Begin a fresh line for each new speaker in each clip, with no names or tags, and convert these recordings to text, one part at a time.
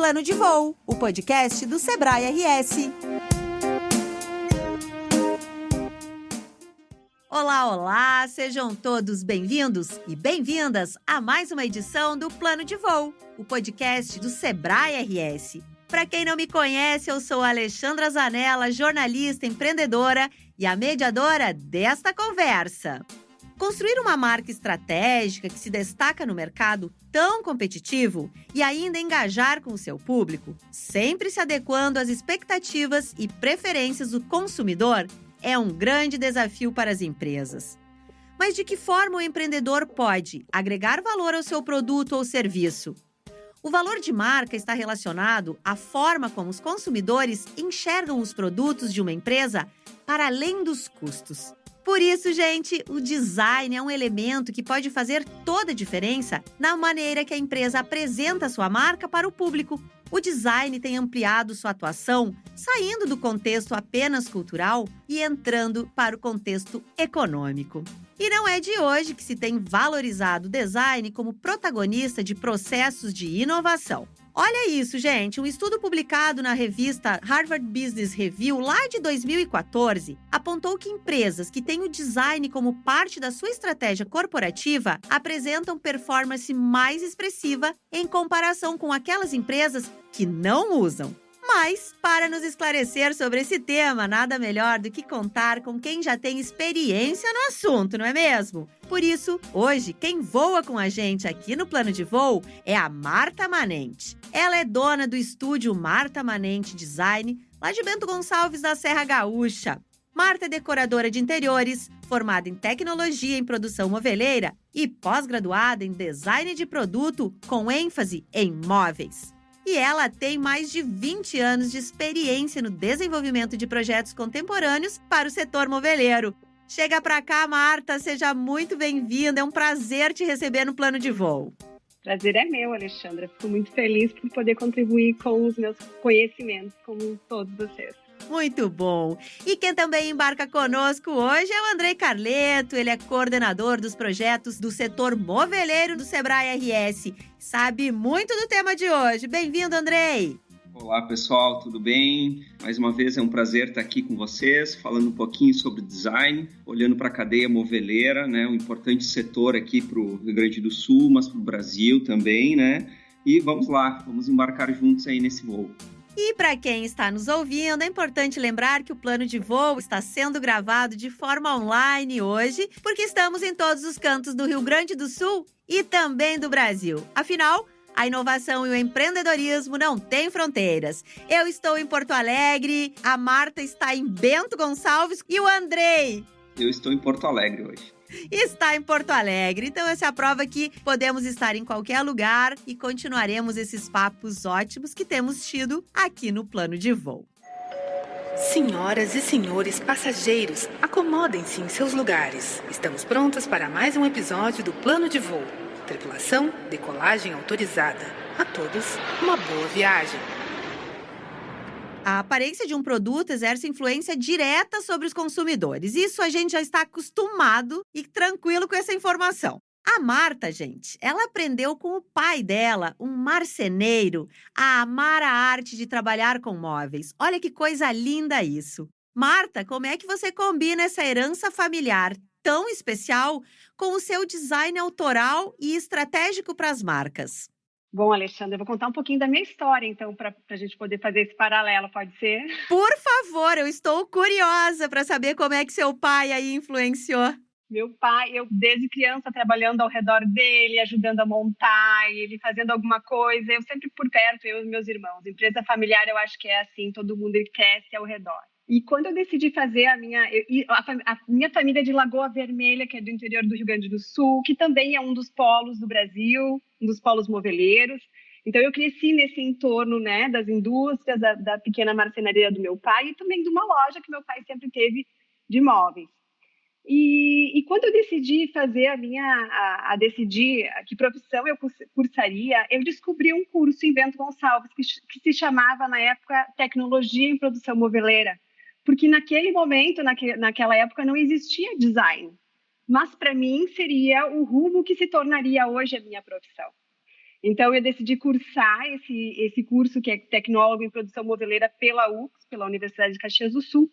Plano de Voo, o podcast do Sebrae RS. Olá, olá! Sejam todos bem-vindos e bem-vindas a mais uma edição do Plano de Voo, o podcast do Sebrae RS. Para quem não me conhece, eu sou a Alexandra Zanella, jornalista, empreendedora e a mediadora desta conversa. Construir uma marca estratégica que se destaca no mercado tão competitivo e ainda engajar com o seu público, sempre se adequando às expectativas e preferências do consumidor, é um grande desafio para as empresas. Mas de que forma o empreendedor pode agregar valor ao seu produto ou serviço? O valor de marca está relacionado à forma como os consumidores enxergam os produtos de uma empresa para além dos custos. Por isso, gente, o design é um elemento que pode fazer toda a diferença na maneira que a empresa apresenta sua marca para o público. O design tem ampliado sua atuação, saindo do contexto apenas cultural e entrando para o contexto econômico. E não é de hoje que se tem valorizado o design como protagonista de processos de inovação. Olha isso, gente! Um estudo publicado na revista Harvard Business Review, lá de 2014, apontou que empresas que têm o design como parte da sua estratégia corporativa apresentam performance mais expressiva em comparação com aquelas empresas que não usam. Mas, para nos esclarecer sobre esse tema, nada melhor do que contar com quem já tem experiência no assunto, não é mesmo? Por isso, hoje, quem voa com a gente aqui no Plano de Voo é a Marta Manente. Ela é dona do estúdio Marta Manente Design, lá de Bento Gonçalves, da Serra Gaúcha. Marta é decoradora de interiores, formada em tecnologia em produção moveleira e pós-graduada em design de produto com ênfase em móveis. E ela tem mais de 20 anos de experiência no desenvolvimento de projetos contemporâneos para o setor moveleiro. Chega para cá, Marta, seja muito bem-vinda. É um prazer te receber no Plano de Voo.
Prazer é meu, Alexandra. Fico muito feliz por poder contribuir com os meus conhecimentos, como todos vocês.
Muito bom! E quem também embarca conosco hoje é o Andrei Carleto. Ele é coordenador dos projetos do setor moveleiro do Sebrae RS. Sabe muito do tema de hoje. Bem-vindo, Andrei!
Olá, pessoal, tudo bem? Mais uma vez é um prazer estar aqui com vocês, falando um pouquinho sobre design, olhando para a cadeia moveleira, né? Um importante setor aqui para o Rio Grande do Sul, mas para o Brasil também, né? E vamos lá, vamos embarcar juntos aí nesse voo.
E para quem está nos ouvindo, é importante lembrar que o Plano de Voo está sendo gravado de forma online hoje, porque estamos em todos os cantos do Rio Grande do Sul e também do Brasil. Afinal, a inovação e o empreendedorismo não têm fronteiras. Eu estou em Porto Alegre, a Marta está em Bento Gonçalves e o Andrei.
Eu estou em Porto Alegre hoje.
Está em Porto Alegre. Então, essa é a prova que podemos estar em qualquer lugar e continuaremos esses papos ótimos que temos tido aqui no Plano de Voo.
Senhoras e senhores passageiros, acomodem-se em seus lugares. Estamos prontas para mais um episódio do Plano de Voo. Tripulação, decolagem autorizada. A todos, uma boa viagem.
A aparência de um produto exerce influência direta sobre os consumidores. Isso a gente já está acostumado e tranquilo com essa informação. A Marta, gente, ela aprendeu com o pai dela, um marceneiro, a amar a arte de trabalhar com móveis. Olha que coisa linda isso. Marta, como é que você combina essa herança familiar tão especial com o seu design autoral e estratégico para as marcas?
Bom, Alexandra, eu vou contar um pouquinho da minha história, então, para a gente poder fazer esse paralelo, pode ser?
Por favor, eu estou curiosa para saber como é que seu pai aí influenciou.
Meu pai, eu desde criança trabalhando ao redor dele, ajudando a montar, ele fazendo alguma coisa, eu sempre por perto, eu e meus irmãos. Empresa familiar, eu acho que é assim, todo mundo cresce ao redor. E quando eu decidi fazer a minha família é de Lagoa Vermelha, que é do interior do Rio Grande do Sul, que também é um dos polos do Brasil, um dos polos moveleiros. Então, eu cresci nesse entorno, né, das indústrias, da pequena marcenaria do meu pai e também de uma loja que meu pai sempre teve de móveis. E quando eu decidi fazer decidir que profissão eu cursaria, eu descobri um curso em Bento Gonçalves que se chamava, na época, Tecnologia em Produção Moveleira, porque naquele momento, naquela época, não existia design. Mas, para mim, seria o rumo que se tornaria hoje a minha profissão. Então, eu decidi cursar esse curso, que é Tecnólogo em Produção Moveleira, pela UX, pela Universidade de Caxias do Sul,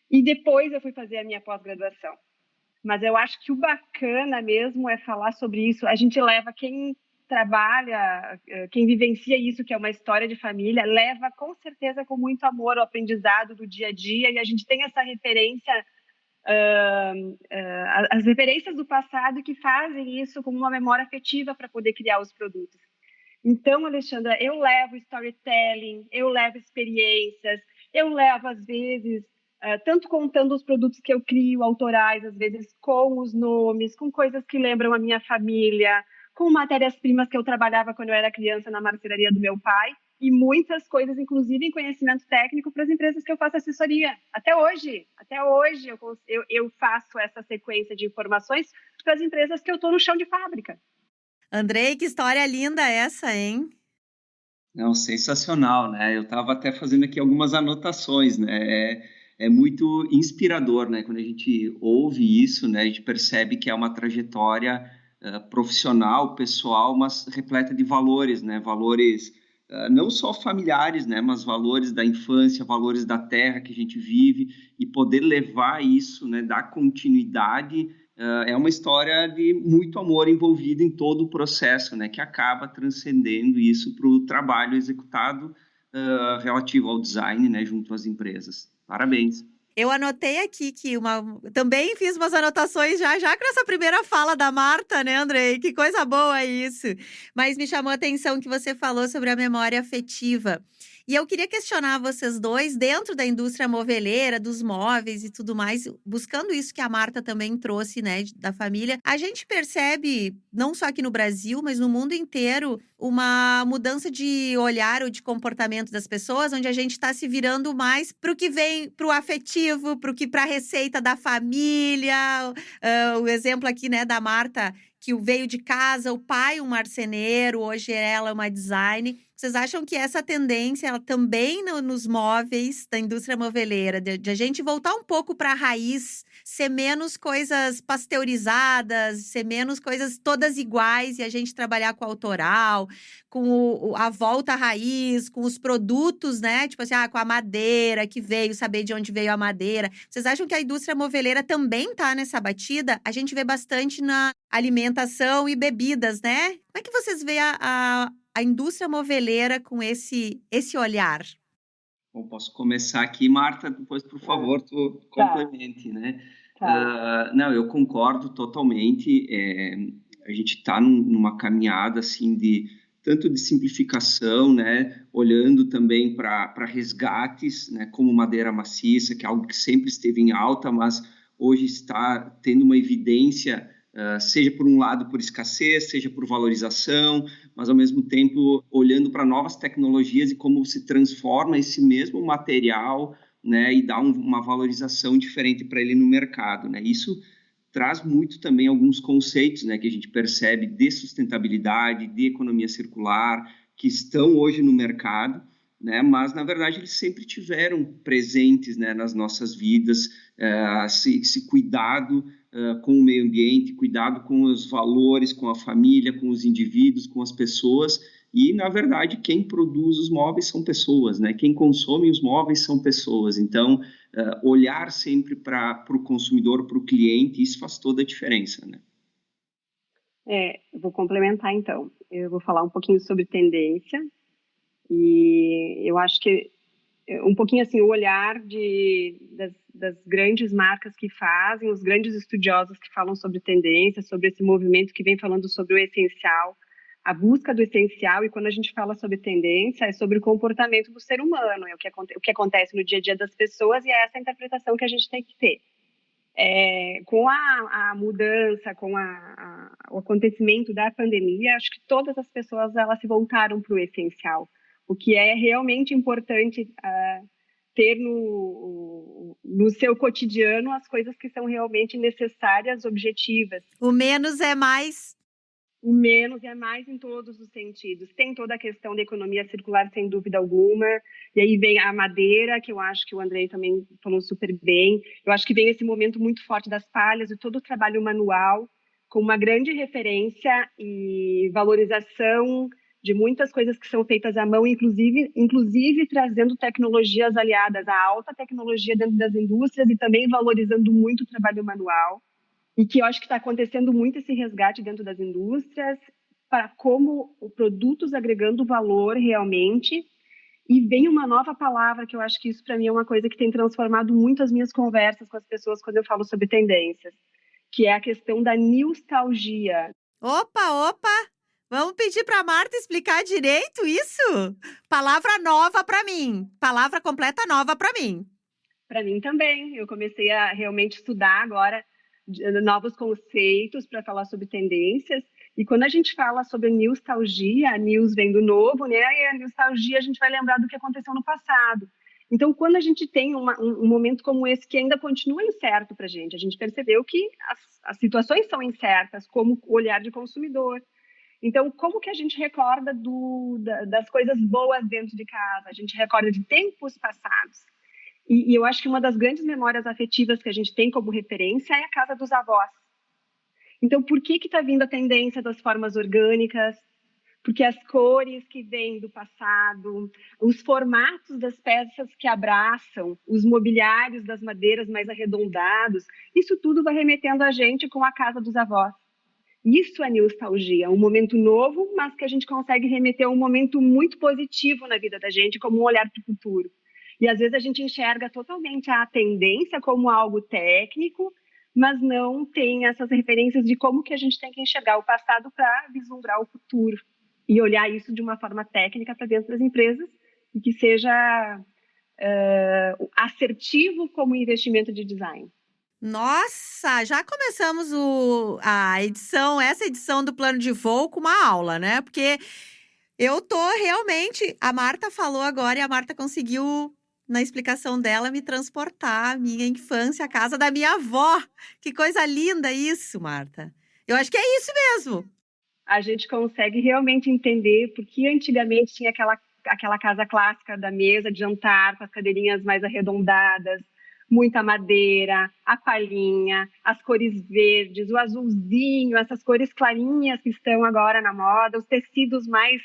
e depois eu fui fazer a minha pós-graduação. Mas eu acho que o bacana mesmo é falar sobre isso. A gente leva quem trabalha, quem vivencia isso, que é uma história de família, leva com certeza com muito amor o aprendizado do dia a dia, e a gente tem essa referência, as referências do passado que fazem isso como uma memória afetiva para poder criar os produtos. Então, Alexandra, eu levo storytelling, eu levo experiências, eu levo, às vezes, tanto contando os produtos que eu crio, autorais, às vezes com os nomes, com coisas que lembram a minha família, com matérias-primas que eu trabalhava quando eu era criança na marcenaria do meu pai, e muitas coisas, inclusive em conhecimento técnico, para as empresas que eu faço assessoria. Até hoje eu faço essa sequência de informações para as empresas que eu estou no chão de fábrica.
Andrei, que história linda essa, hein?
Não, sensacional, né? Eu estava até fazendo aqui algumas anotações, né? É muito inspirador, né? Quando a gente ouve isso, né? A gente percebe que é uma trajetória profissional, pessoal, mas repleta de valores, né? Valores não só familiares, né? Mas valores da infância, valores da terra que a gente vive, e poder levar isso, né? Dar continuidade. É uma história de muito amor envolvido em todo o processo, né, que acaba transcendendo isso para o trabalho executado relativo ao design, né, junto às empresas. Parabéns.
Eu anotei aqui que também fiz umas anotações já com essa primeira fala da Marta, né, Andrei? Que coisa boa isso. Mas me chamou a atenção que você falou sobre a memória afetiva. E eu queria questionar vocês dois, dentro da indústria moveleira, dos móveis e tudo mais, buscando isso que a Marta também trouxe, né, da família. A gente percebe, não só aqui no Brasil, mas no mundo inteiro, uma mudança de olhar ou de comportamento das pessoas, onde a gente está se virando mais para o que vem, para o afetivo, para a receita da família. O exemplo aqui, né, da Marta, que veio de casa, o pai um marceneiro, hoje ela é uma design. Vocês acham que essa tendência, ela também nos móveis da indústria moveleira, de a gente voltar um pouco para a raiz, ser menos coisas pasteurizadas, ser menos coisas todas iguais, e a gente trabalhar com o autoral, com a volta à raiz, com os produtos, né? Tipo assim, com a madeira que veio, saber de onde veio a madeira. Vocês acham que a indústria moveleira também está nessa batida? A gente vê bastante na alimentação e bebidas, né? Como é que vocês veem a indústria moveleira com esse olhar?
Bom, posso começar aqui, Marta, depois, por favor, tu complemente, né? Não, eu concordo totalmente. A gente está numa caminhada, assim, tanto de simplificação, né? Olhando também para resgates, né? Como madeira maciça, que é algo que sempre esteve em alta, mas hoje está tendo uma evidência, seja por um lado por escassez, seja por valorização, mas ao mesmo tempo olhando para novas tecnologias e como se transforma esse mesmo material, né, e dá uma valorização diferente para ele no mercado, né? Isso traz muito também alguns conceitos, né, que a gente percebe de sustentabilidade, de economia circular, que estão hoje no mercado, né, mas na verdade eles sempre tiveram presentes, né, nas nossas vidas, esse cuidado com o meio ambiente, cuidado com os valores, com a família, com os indivíduos, com as pessoas. E, na verdade, quem produz os móveis são pessoas, né? Quem consome os móveis são pessoas. Então, olhar sempre para o consumidor, para o cliente, isso faz toda a diferença, né?
Eu vou complementar, então. Eu vou falar um pouquinho sobre tendência. E eu acho que um pouquinho assim o olhar das grandes marcas que fazem, os grandes estudiosos que falam sobre tendência, sobre esse movimento que vem falando sobre o essencial, a busca do essencial. E quando a gente fala sobre tendência, é sobre o comportamento do ser humano, é o que acontece no dia a dia das pessoas, e é essa interpretação que a gente tem que ter. Com a mudança, com o acontecimento da pandemia, acho que todas as pessoas elas se voltaram para o essencial. O que é realmente importante ter no seu cotidiano as coisas que são realmente necessárias, objetivas.
O menos é mais.
O menos é mais em todos os sentidos. Tem toda a questão da economia circular, sem dúvida alguma. E aí vem a madeira, que eu acho que o Andrei também falou super bem. Eu acho que vem esse momento muito forte das palhas e todo o trabalho manual, com uma grande referência e valorização de muitas coisas que são feitas à mão, inclusive trazendo tecnologias aliadas à alta tecnologia dentro das indústrias e também valorizando muito o trabalho manual. E que eu acho que está acontecendo muito esse resgate dentro das indústrias para como produtos agregando valor realmente. E vem uma nova palavra que eu acho que isso para mim é uma coisa que tem transformado muito as minhas conversas com as pessoas quando eu falo sobre tendências, que é a questão da nostalgia.
Opa! Vamos pedir para a Marta explicar direito isso? Palavra nova para mim. Palavra completa nova para mim.
Para mim também. Eu comecei a realmente estudar agora novos conceitos para falar sobre tendências. E quando a gente fala sobre nostalgia, a news vem do novo, né? E a nostalgia a gente vai lembrar do que aconteceu no passado. Então, quando a gente tem um momento como esse que ainda continua incerto para a gente percebeu que as situações são incertas, como o olhar de consumidor. Então, como que a gente recorda das coisas boas dentro de casa? A gente recorda de tempos passados. E eu acho que uma das grandes memórias afetivas que a gente tem como referência é a casa dos avós. Então, por que está vindo a tendência das formas orgânicas? Porque as cores que vêm do passado, os formatos das peças que abraçam, os mobiliários das madeiras mais arredondados, isso tudo vai remetendo a gente com a casa dos avós. Isso é nostalgia, um momento novo, mas que a gente consegue remeter a um momento muito positivo na vida da gente, como um olhar para o futuro. E às vezes a gente enxerga totalmente a tendência como algo técnico, mas não tem essas referências de como que a gente tem que enxergar o passado para vislumbrar o futuro e olhar isso de uma forma técnica para dentro das empresas e que seja assertivo como investimento de design.
Nossa, já começamos essa edição do Plano de Voo com uma aula, né? Porque eu tô realmente... A Marta falou agora e a Marta conseguiu, na explicação dela, me transportar à minha infância, à casa da minha avó. Que coisa linda isso, Marta. Eu acho que é isso mesmo.
A gente consegue realmente entender porque antigamente tinha aquela casa clássica da mesa de jantar, com as cadeirinhas mais arredondadas, muita madeira, a palhinha, as cores verdes, o azulzinho, essas cores clarinhas que estão agora na moda, os tecidos mais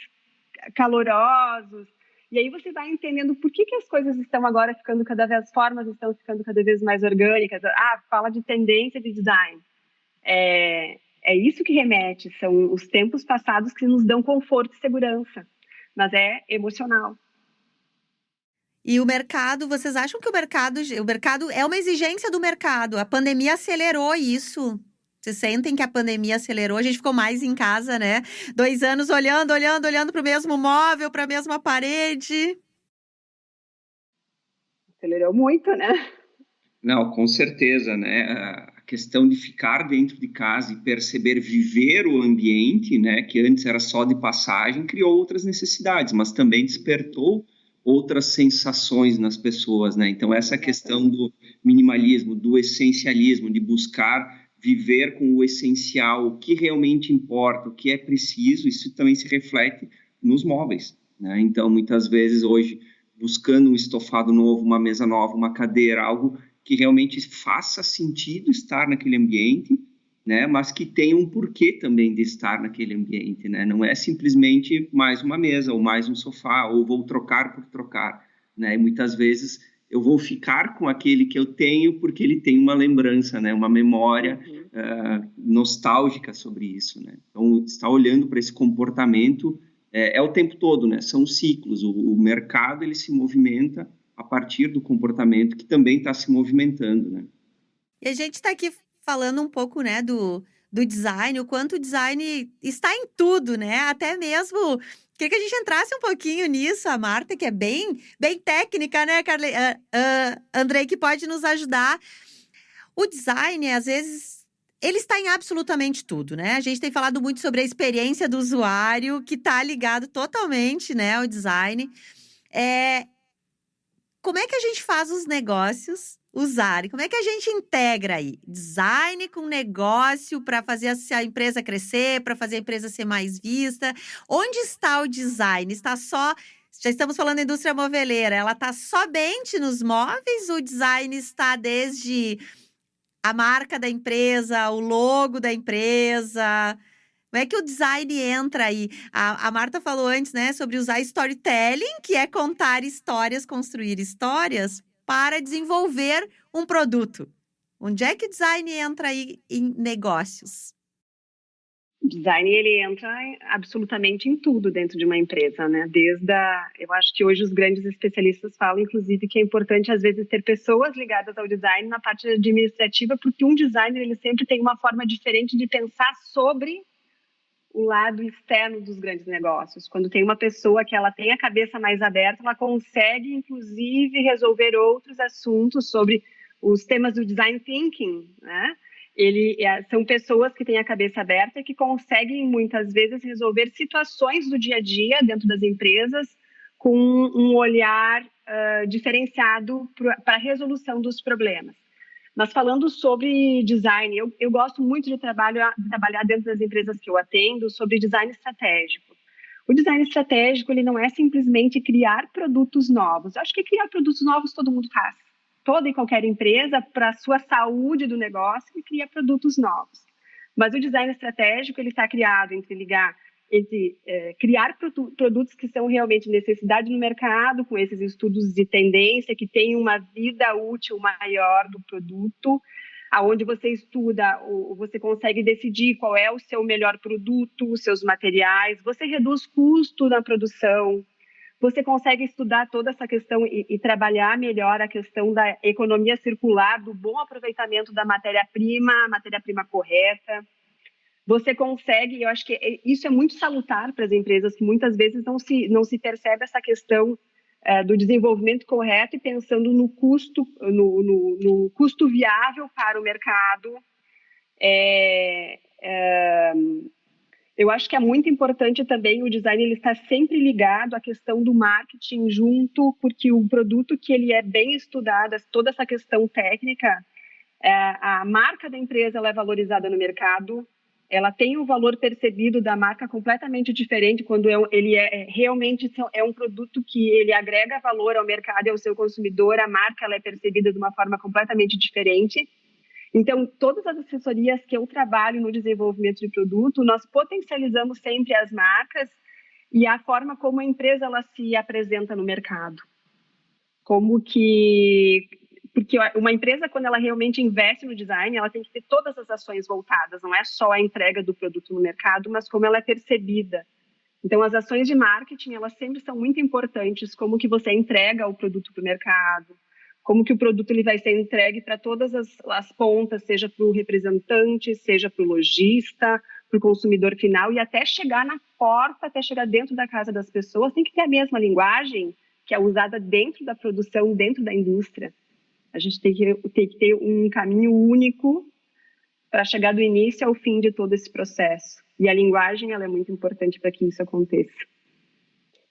calorosos. E aí você vai entendendo por que as coisas estão agora ficando as formas estão ficando cada vez mais orgânicas. Fala de tendência de design. É isso que remete, são os tempos passados que nos dão conforto e segurança, mas é emocional.
E o mercado, vocês acham que o mercado é uma exigência do mercado? A pandemia acelerou isso? Vocês sentem que a pandemia acelerou? A gente ficou mais em casa, né? 2 anos olhando para o mesmo móvel, para a mesma parede.
Acelerou muito, né?
Não, com certeza, né? A questão de ficar dentro de casa e perceber viver o ambiente, né? Que antes era só de passagem, criou outras necessidades, mas também despertou outras sensações nas pessoas, né? Então, essa questão do minimalismo, do essencialismo, de buscar viver com o essencial, o que realmente importa, o que é preciso, isso também se reflete nos móveis, né? Então, muitas vezes, hoje, buscando um estofado novo, uma mesa nova, uma cadeira, algo que realmente faça sentido estar naquele ambiente, né? Mas que tenha um porquê também de estar naquele ambiente, né? Não é simplesmente mais uma mesa ou mais um sofá ou vou trocar por trocar, né? E muitas vezes eu vou ficar com aquele que eu tenho porque ele tem uma lembrança, né? Uma memória nostálgica sobre isso, né? Então, estar olhando para esse comportamento é o tempo todo, né? São ciclos. O mercado ele se movimenta a partir do comportamento que também está se movimentando, né?
E a gente está aqui falando um pouco, né, do design, o quanto o design está em tudo, né? Até mesmo, queria que a gente entrasse um pouquinho nisso, a Marta, que é bem técnica, né, Andrei, que pode nos ajudar. O design, às vezes, ele está em absolutamente tudo, né? A gente tem falado muito sobre a experiência do usuário, que está ligado totalmente, né, ao design. Como é que a gente faz os negócios usarem? Como é que a gente integra aí design com negócio para fazer a empresa crescer, para fazer a empresa ser mais vista? Onde está o design? Já estamos falando da indústria moveleira, ela está somente nos móveis? O design está desde a marca da empresa, o logo da empresa? Como é que o design entra aí? A Marta falou antes, né, sobre usar storytelling, que é contar histórias, construir histórias para desenvolver um produto. Onde é que o design entra aí em negócios?
O design, ele entra absolutamente em tudo dentro de uma empresa, né? Eu acho que hoje os grandes especialistas falam, inclusive, que é importante, às vezes, ter pessoas ligadas ao design na parte administrativa, porque um designer, ele sempre tem uma forma diferente de pensar sobre o lado externo dos grandes negócios. Quando tem uma pessoa que ela tem a cabeça mais aberta, ela consegue, inclusive, resolver outros assuntos sobre os temas do design thinking, né? São pessoas que têm a cabeça aberta e que conseguem, muitas vezes, resolver situações do dia a dia dentro das empresas com um olhar diferenciado para a resolução dos problemas. Mas falando sobre design, eu gosto muito de trabalhar dentro das empresas que eu atendo sobre design estratégico. O design estratégico, ele não é simplesmente criar produtos novos. Eu acho que criar produtos novos todo mundo faz. Toda e qualquer empresa, para a sua saúde do negócio, cria produtos novos. Mas o design estratégico, ele está criado entre criar produtos que são realmente necessidade no mercado, com esses estudos de tendência, que têm uma vida útil maior do produto, aonde você estuda, você consegue decidir qual é o seu melhor produto, os seus materiais, você reduz custo na produção, você consegue estudar toda essa questão e trabalhar melhor a questão da economia circular, do bom aproveitamento da matéria-prima, a matéria-prima correta. Você consegue, eu acho que isso é muito salutar para as empresas, que muitas vezes não se percebe essa questão do desenvolvimento correto e pensando no custo, no custo viável para o mercado. Eu acho que é muito importante também o design, ele está sempre ligado à questão do marketing junto, porque o produto que ele é bem estudado, toda essa questão técnica, a marca da empresa ela é valorizada no mercado, ela tem um valor percebido da marca completamente diferente quando ele realmente é um produto que ele agrega valor ao mercado e ao seu consumidor, a marca ela é percebida de uma forma completamente diferente. Então, todas as assessorias que eu trabalho no desenvolvimento de produto, nós potencializamos sempre as marcas e a forma como a empresa ela se apresenta no mercado. Porque uma empresa, quando ela realmente investe no design, ela tem que ter todas as ações voltadas, não é só a entrega do produto no mercado, mas como ela é percebida. Então, as ações de marketing, elas sempre são muito importantes, como que você entrega o produto para o mercado, como que o produto ele vai ser entregue para todas as pontas, seja para o representante, seja para o lojista, para o consumidor final, e até chegar na porta, até chegar dentro da casa das pessoas, tem que ter a mesma linguagem que é usada dentro da produção, dentro da indústria. A gente tem que ter um caminho único para chegar do início ao fim de todo esse processo. E a linguagem ela é muito importante para que isso aconteça.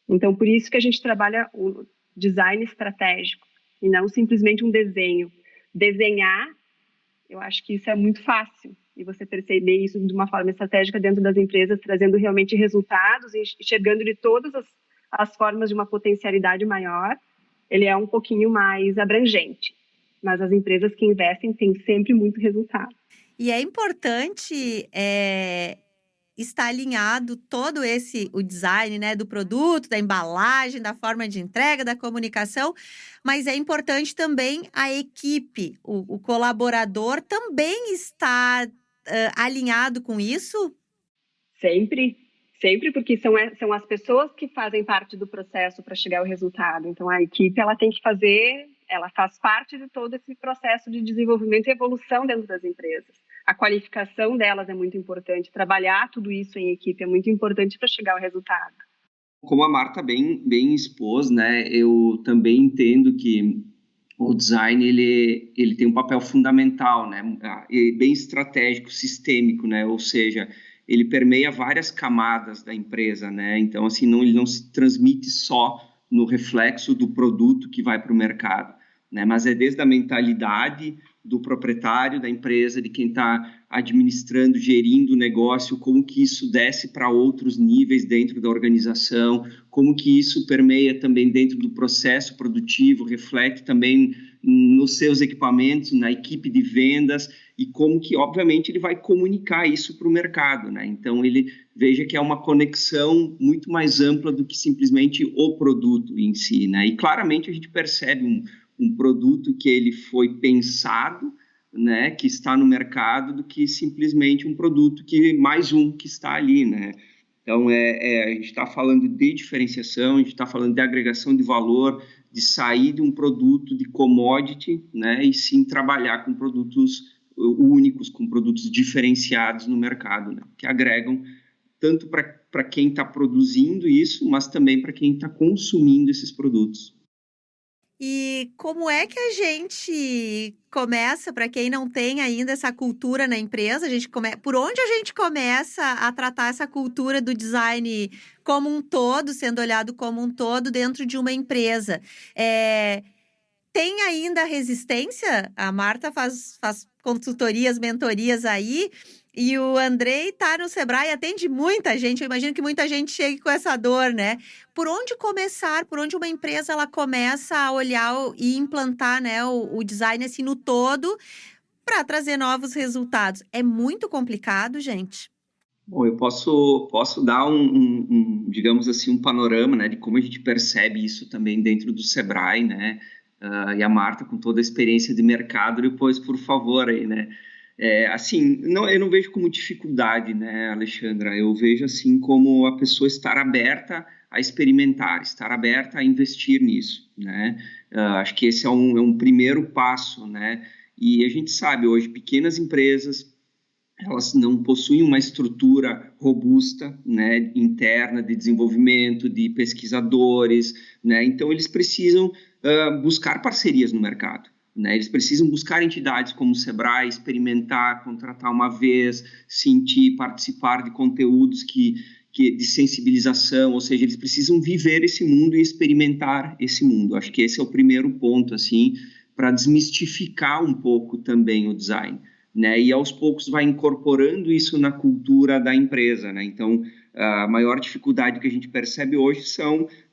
Então, por isso que a gente trabalha o design estratégico, e não simplesmente um desenho. Desenhar, eu acho que isso é muito fácil, e você perceber isso de uma forma estratégica dentro das empresas, trazendo realmente resultados, enxergando de todas as formas de uma potencialidade maior, ele é um pouquinho mais abrangente. Mas as empresas que investem têm sempre muito resultado.
E é importante está alinhado todo o design, né, do produto, da embalagem, da forma de entrega, da comunicação, mas é importante também a equipe, o colaborador também está alinhado com isso?
Sempre, porque são as pessoas que fazem parte do processo para chegar ao resultado. Então, a equipe ela faz parte de todo esse processo de desenvolvimento e evolução dentro das empresas. A qualificação delas é muito importante, trabalhar tudo isso em equipe é muito importante para chegar ao resultado.
Como a Marta bem expôs, né, eu também entendo que o design ele tem um papel fundamental, né, bem estratégico, sistêmico, né, ou seja, ele permeia várias camadas da empresa, né, então assim, ele não se transmite só no reflexo do produto que vai para o mercado, né, mas é desde a mentalidade do proprietário da empresa, de quem está administrando, gerindo o negócio, como que isso desce para outros níveis dentro da organização, como que isso permeia também dentro do processo produtivo, reflete também nos seus equipamentos, na equipe de vendas, e como que, obviamente, ele vai comunicar isso para o mercado, né? Então, ele veja que é uma conexão muito mais ampla do que simplesmente o produto em si, né? E claramente a gente percebe um produto que ele foi pensado, né, que está no mercado, do que simplesmente um produto que mais um que está ali, né? Então, a gente está falando de diferenciação, a gente está falando de agregação de valor, de sair de um produto de commodity, né, e sim trabalhar com produtos únicos, com produtos diferenciados no mercado, né, que agregam tanto para quem está produzindo isso, mas também para quem está consumindo esses produtos.
E como é que a gente começa, para quem não tem ainda essa cultura na empresa, por onde a gente começa a tratar essa cultura do design como um todo, sendo olhado como um todo dentro de uma empresa? Tem ainda resistência? A Marta faz consultorias, mentorias aí, e o Andrei está no Sebrae, atende muita gente. Eu imagino que muita gente chegue com essa dor, né? Por onde começar? Por onde uma empresa ela começa a olhar e implantar, né, o design assim no todo para trazer novos resultados? É muito complicado, gente.
Bom, eu posso dar digamos assim, um panorama, né, de como a gente percebe isso também dentro do Sebrae, né? E a Marta, com toda a experiência de mercado, depois, por favor, aí, né? Assim, eu não vejo como dificuldade, né, Alexandra? Eu vejo, assim, como a pessoa estar aberta a experimentar, estar aberta a investir nisso, né? Acho que esse é um primeiro passo, né? E a gente sabe, hoje, pequenas empresas, elas não possuem uma estrutura robusta, né, interna de desenvolvimento, de pesquisadores, né? Então, eles precisam buscar parcerias no mercado, né? Eles precisam buscar entidades como o Sebrae, experimentar, contratar uma vez, sentir, participar de conteúdos de sensibilização, ou seja, eles precisam viver esse mundo e experimentar esse mundo. Acho que esse é o primeiro ponto, assim, para desmistificar um pouco também o design, né? E aos poucos vai incorporando isso na cultura da empresa, né? Então, a maior dificuldade que a gente percebe hoje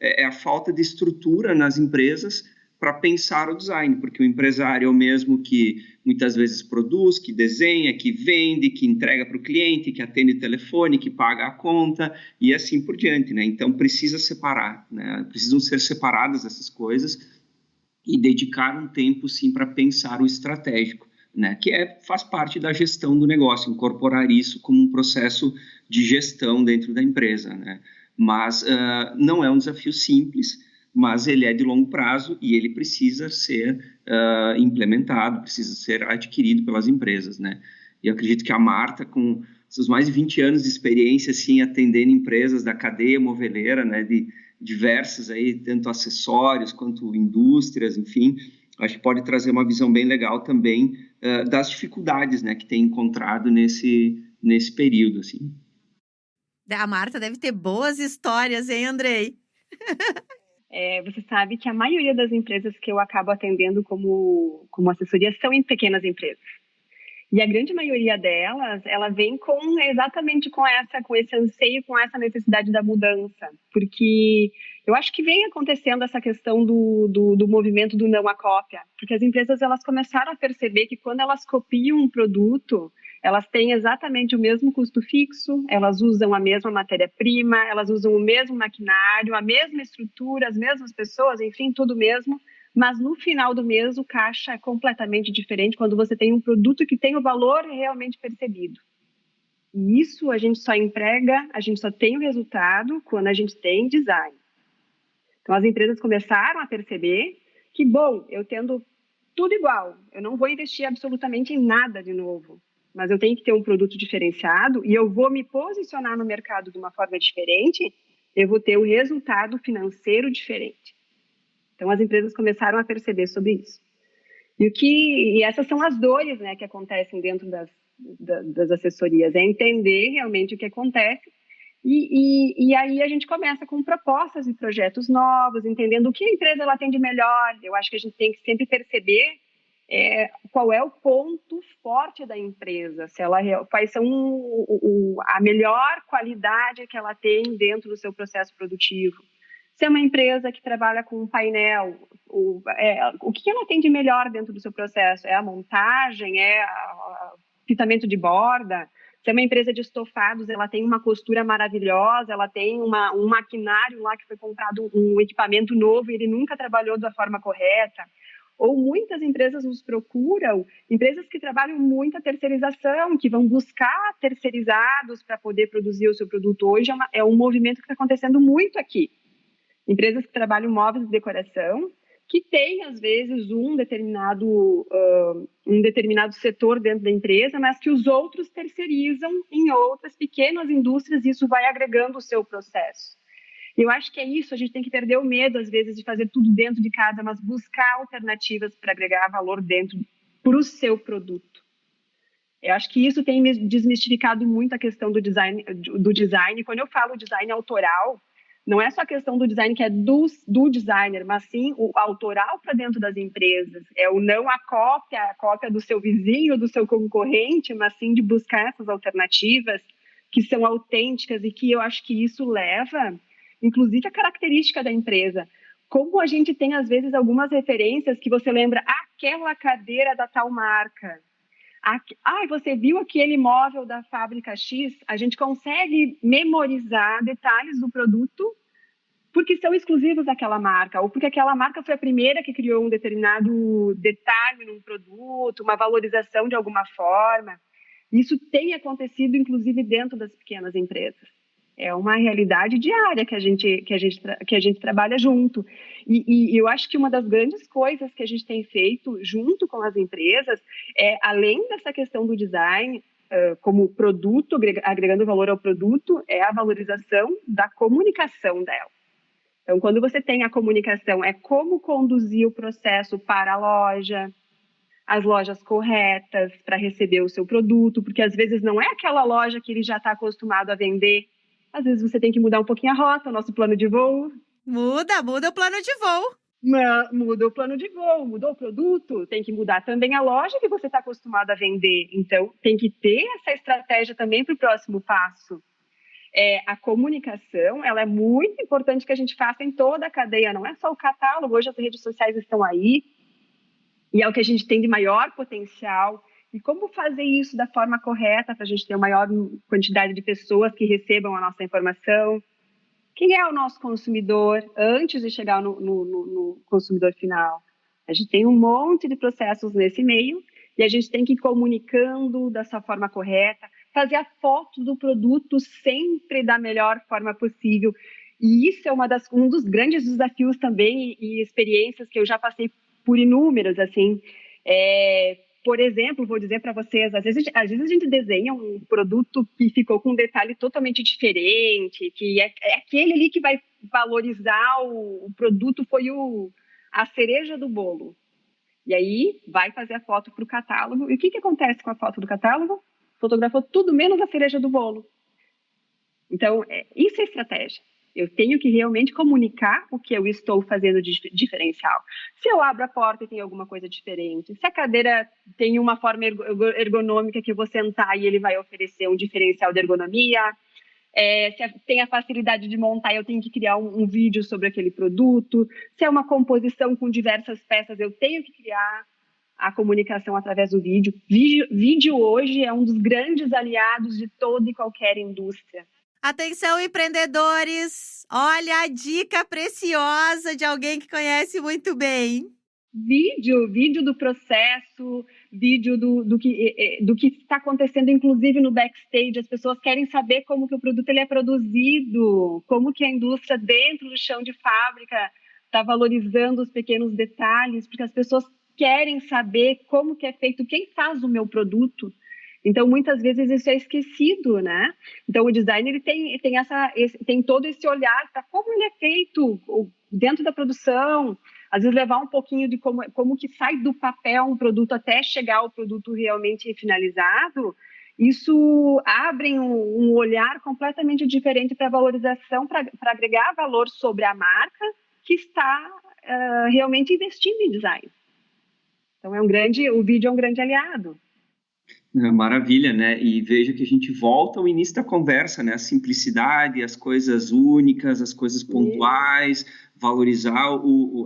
é a falta de estrutura nas empresas para pensar o design, porque o empresário é o mesmo que muitas vezes produz, que desenha, que vende, que entrega para o cliente, que atende o telefone, que paga a conta e assim por diante, né? Então, precisa separar, né? Precisam ser separadas essas coisas e dedicar um tempo, sim, para pensar o estratégico, né, que faz parte da gestão do negócio, incorporar isso como um processo de gestão dentro da empresa, né? Mas não é um desafio simples, mas ele é de longo prazo e ele precisa ser implementado, precisa ser adquirido pelas empresas, né? E eu acredito que a Marta, com seus mais de 20 anos de experiência, assim, atendendo empresas da cadeia moveleira, né, de diversas aí, tanto acessórios quanto indústrias, enfim, acho que pode trazer uma visão bem legal também das dificuldades, né, que tem encontrado nesse período, assim.
A Marta deve ter boas histórias, hein, Andrei?
Você sabe que a maioria das empresas que eu acabo atendendo como assessoria são em pequenas empresas. E a grande maioria delas, ela vem exatamente com esse anseio, com essa necessidade da mudança. Porque eu acho que vem acontecendo essa questão do movimento do não à cópia. Porque as empresas, elas começaram a perceber que quando elas copiam um produto, elas têm exatamente o mesmo custo fixo, elas usam a mesma matéria-prima, elas usam o mesmo maquinário, a mesma estrutura, as mesmas pessoas, enfim, tudo mesmo. Mas no final do mês o caixa é completamente diferente quando você tem um produto que tem o valor realmente percebido. E isso a gente só emprega, a gente só tem o resultado quando a gente tem design. Então as empresas começaram a perceber que, bom, eu tendo tudo igual, eu não vou investir absolutamente em nada de novo, mas eu tenho que ter um produto diferenciado e eu vou me posicionar no mercado de uma forma diferente, eu vou ter um resultado financeiro diferente. Então, as empresas começaram a perceber sobre isso. E essas são as dores, né, que acontecem dentro das assessorias, é entender realmente o que acontece. E aí a gente começa com propostas e projetos novos, entendendo o que a empresa ela tem de melhor. Eu acho que a gente tem que sempre perceber qual é o ponto forte da empresa, quais são a melhor qualidade que ela tem dentro do seu processo produtivo. Se é uma empresa que trabalha com um painel, o que ela tem de melhor dentro do seu processo? É a montagem? É o fitamento de borda? Se é uma empresa de estofados, ela tem uma costura maravilhosa, ela tem um maquinário lá que foi comprado, um equipamento novo e ele nunca trabalhou da forma correta. Ou muitas empresas nos procuram, empresas que trabalham muita terceirização, que vão buscar terceirizados para poder produzir o seu produto. Hoje é um movimento que está acontecendo muito aqui. Empresas que trabalham móveis de decoração, que têm, às vezes, um determinado setor dentro da empresa, mas que os outros terceirizam em outras pequenas indústrias e isso vai agregando o seu processo. Eu acho que é isso, a gente tem que perder o medo, às vezes, de fazer tudo dentro de casa, mas buscar alternativas para agregar valor dentro para o seu produto. Eu acho que isso tem desmistificado muito a questão do design. Quando eu falo design autoral, não é só a questão do design que é do designer, mas sim o autoral para dentro das empresas. É o não a cópia do seu vizinho, do seu concorrente, mas sim de buscar essas alternativas que são autênticas e que eu acho que isso leva, inclusive, a característica da empresa. Como a gente tem, às vezes, algumas referências que você lembra, aquela cadeira da tal marca. Você viu aquele móvel da fábrica X? A gente consegue memorizar detalhes do produto porque são exclusivos daquela marca, ou porque aquela marca foi a primeira que criou um determinado detalhe num produto, uma valorização de alguma forma. Isso tem acontecido, inclusive, dentro das pequenas empresas. É uma realidade diária que a gente trabalha junto. E eu acho que uma das grandes coisas que a gente tem feito junto com as empresas é, além dessa questão do design, como produto, agregando valor ao produto, é a valorização da comunicação dela. Então, quando você tem a comunicação, é como conduzir o processo para a loja, as lojas corretas para receber o seu produto, porque às vezes não é aquela loja que ele já está acostumado a vender. Às vezes você tem que mudar um pouquinho a rota, o nosso plano de voo.
Muda o plano de voo.
Muda o plano de voo, mudou o produto, tem que mudar também a loja que você está acostumado a vender. Então, tem que ter essa estratégia também para o próximo passo. A comunicação, ela é muito importante que a gente faça em toda a cadeia, não é só o catálogo. Hoje as redes sociais estão aí e é o que a gente tem de maior potencial. E como fazer isso da forma correta para a gente ter uma maior quantidade de pessoas que recebam a nossa informação? Quem é o nosso consumidor antes de chegar no consumidor final? A gente tem um monte de processos nesse meio e a gente tem que ir comunicando dessa forma correta, fazer a foto do produto sempre da melhor forma possível. E isso é um dos grandes desafios também e experiências que eu já passei por inúmeras, assim. Por exemplo, vou dizer para vocês, às vezes a gente desenha um produto que ficou com um detalhe totalmente diferente, que é aquele ali que vai valorizar o produto, foi a cereja do bolo. E aí vai fazer a foto para o catálogo. E o que acontece com a foto do catálogo? Fotografou tudo menos a cereja do bolo. Então, isso é estratégia. Eu tenho que realmente comunicar o que eu estou fazendo de diferencial. Se eu abro a porta e tem alguma coisa diferente, se a cadeira tem uma forma ergonômica que eu vou sentar e ele vai oferecer um diferencial de ergonomia, se tem a facilidade de montar, eu tenho que criar um vídeo sobre aquele produto. Se é uma composição com diversas peças, eu tenho que criar a comunicação através do vídeo. Vídeo hoje é um dos grandes aliados de toda e qualquer indústria.
Atenção, empreendedores! Olha a dica preciosa de alguém que conhece muito bem.
Vídeo do processo, vídeo do que está acontecendo, inclusive no backstage. As pessoas querem saber como que o produto ele é produzido, como que a indústria dentro do chão de fábrica está valorizando os pequenos detalhes, porque as pessoas querem saber como que é feito, quem faz o meu produto. Então, muitas vezes isso é esquecido, né? Então, o design ele tem todo esse olhar para como ele é feito dentro da produção, às vezes levar um pouquinho de como que sai do papel um produto até chegar ao produto realmente finalizado. Isso abre um olhar completamente diferente para a valorização, para agregar valor sobre a marca que está realmente investindo em design. Então, o vídeo é um grande aliado.
Maravilha, né? E veja que a gente volta ao início da conversa, né? A simplicidade, as coisas únicas, as coisas pontuais, valorizar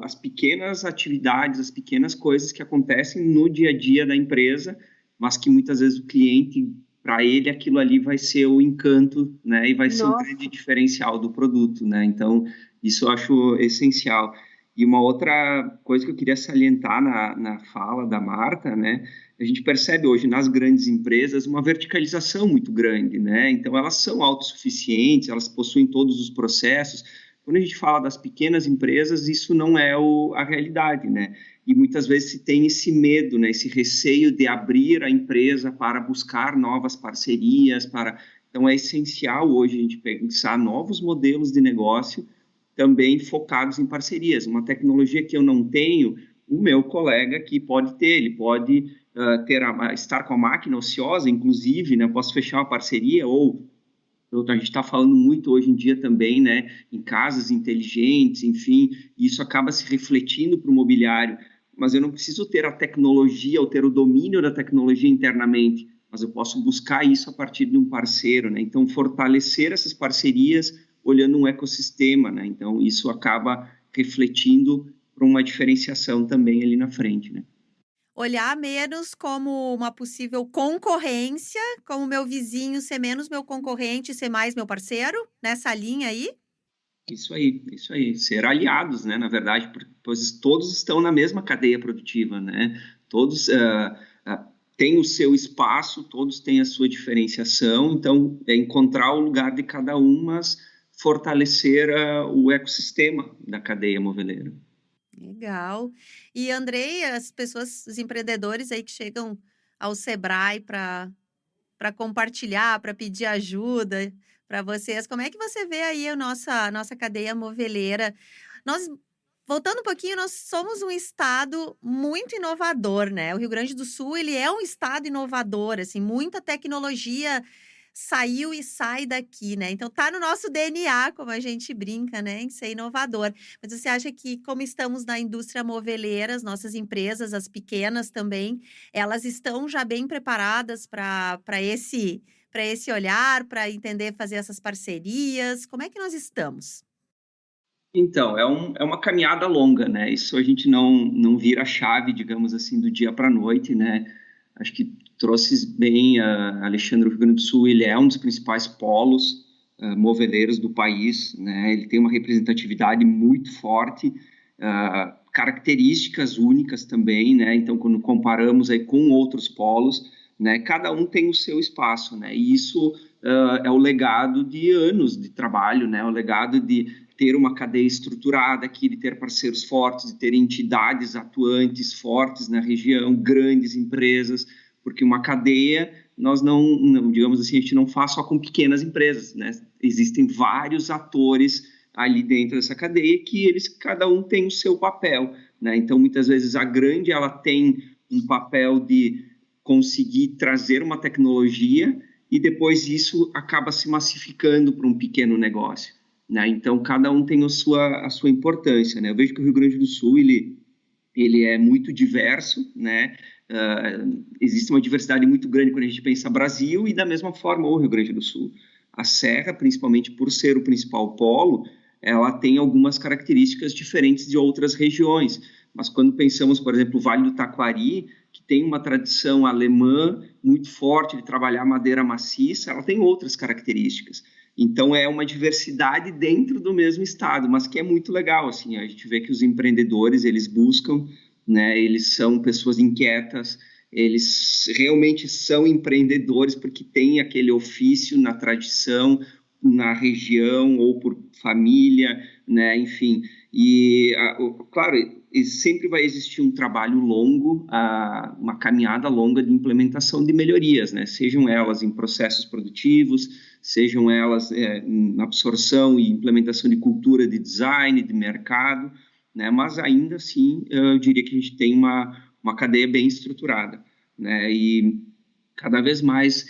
as pequenas atividades, as pequenas coisas que acontecem no dia a dia da empresa, mas que muitas vezes o cliente, para ele, aquilo ali vai ser o encanto, né? E vai ser um grande diferencial do produto, né? Então, isso eu acho essencial. E uma outra coisa que eu queria salientar na fala da Marta, né? A gente percebe hoje nas grandes empresas uma verticalização muito grande, né? Então, elas são autossuficientes, elas possuem todos os processos. Quando a gente fala das pequenas empresas, isso não é a realidade, né? E muitas vezes se tem esse medo, né? Esse receio de abrir a empresa para buscar novas parcerias, Então, é essencial hoje a gente pensar novos modelos de negócio também focados em parcerias. Uma tecnologia que eu não tenho, o meu colega aqui pode ter, ele pode estar com a máquina ociosa, inclusive, né? Posso fechar uma parceria a gente está falando muito hoje em dia também, né? Em casas inteligentes, enfim, e isso acaba se refletindo para o mobiliário, mas eu não preciso ter a tecnologia ou ter o domínio da tecnologia internamente, mas eu posso buscar isso a partir de um parceiro, né? Então, fortalecer essas parcerias olhando um ecossistema, né? Então, isso acaba refletindo para uma diferenciação também ali na frente, né?
Olhar menos como uma possível concorrência, como meu vizinho ser menos meu concorrente e ser mais meu parceiro, nessa linha aí?
Isso aí. Ser aliados, né? Na verdade, pois todos estão na mesma cadeia produtiva, né? Todos têm o seu espaço, todos têm a sua diferenciação, então é encontrar o lugar de cada um, mas fortalecer o ecossistema da cadeia moveleira.
Legal. E Andrei, os empreendedores aí que chegam ao Sebrae para compartilhar, para pedir ajuda para vocês, como é que você vê aí a nossa cadeia moveleira? Nós, voltando um pouquinho, nós somos um estado muito inovador, né? O Rio Grande do Sul, ele é um estado inovador, assim, muita tecnologia saiu e sai daqui, né? Então tá no nosso DNA, como a gente brinca, né, em ser inovador. Mas você acha que, como estamos na indústria moveleira, as nossas empresas, as pequenas também, elas estão já bem preparadas para esse olhar, para entender fazer essas parcerias? Como é que nós estamos?
Então, é uma caminhada longa, né? Isso a gente não vira a chave, digamos assim, do dia para a noite, né? Acho que trouxe bem, Alexandre, o Rio Grande do Sul, ele é um dos principais polos moveleiros do país, né? Ele tem uma representatividade muito forte, características únicas também, né? Então, quando comparamos aí com outros polos, né? Cada um tem o seu espaço, né? E isso é o legado de anos de trabalho, né? O legado de ter uma cadeia estruturada aqui, de ter parceiros fortes, de ter entidades atuantes fortes na região, grandes empresas, porque uma cadeia, nós não, digamos assim, a gente não faz só com pequenas empresas, né? Existem vários atores ali dentro dessa cadeia que cada um tem o seu papel, né? Então, muitas vezes, a grande, ela tem um papel de conseguir trazer uma tecnologia e depois isso acaba se massificando para um pequeno negócio, né? Então, cada um tem a sua importância, né? Eu vejo que o Rio Grande do Sul, ele é muito diverso, né? Existe uma diversidade muito grande quando a gente pensa Brasil e, da mesma forma, o Rio Grande do Sul. A Serra, principalmente por ser o principal polo, ela tem algumas características diferentes de outras regiões. Mas quando pensamos, por exemplo, o Vale do Taquari, que tem uma tradição alemã muito forte de trabalhar madeira maciça, ela tem outras características. Então, é uma diversidade dentro do mesmo estado, mas que é muito legal, assim, a gente vê que os empreendedores, eles buscam, né, eles são pessoas inquietas, eles realmente são empreendedores porque têm aquele ofício na tradição, na região ou por família, né, enfim. E, claro, sempre vai existir um trabalho longo, uma caminhada longa de implementação de melhorias, né, sejam elas em processos produtivos, sejam elas na absorção e implementação de cultura de design, de mercado, né? Mas ainda assim, eu diria que a gente tem uma cadeia bem estruturada, né? E cada vez mais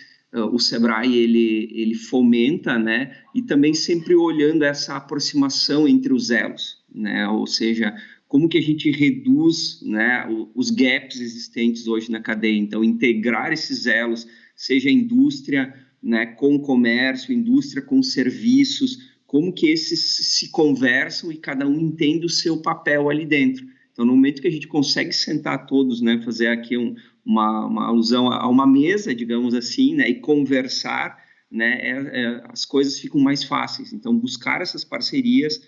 o Sebrae, ele fomenta, né? E também sempre olhando essa aproximação entre os elos, né? Ou seja, como que a gente reduz, né, os gaps existentes hoje na cadeia. Então, integrar esses elos, seja a indústria, né, com o comércio, indústria com serviços, como que esses se conversam e cada um entende o seu papel ali dentro. Então, no momento que a gente consegue sentar todos, né, fazer aqui uma alusão a uma mesa, digamos assim, né, e conversar, né, as coisas ficam mais fáceis. Então, buscar essas parcerias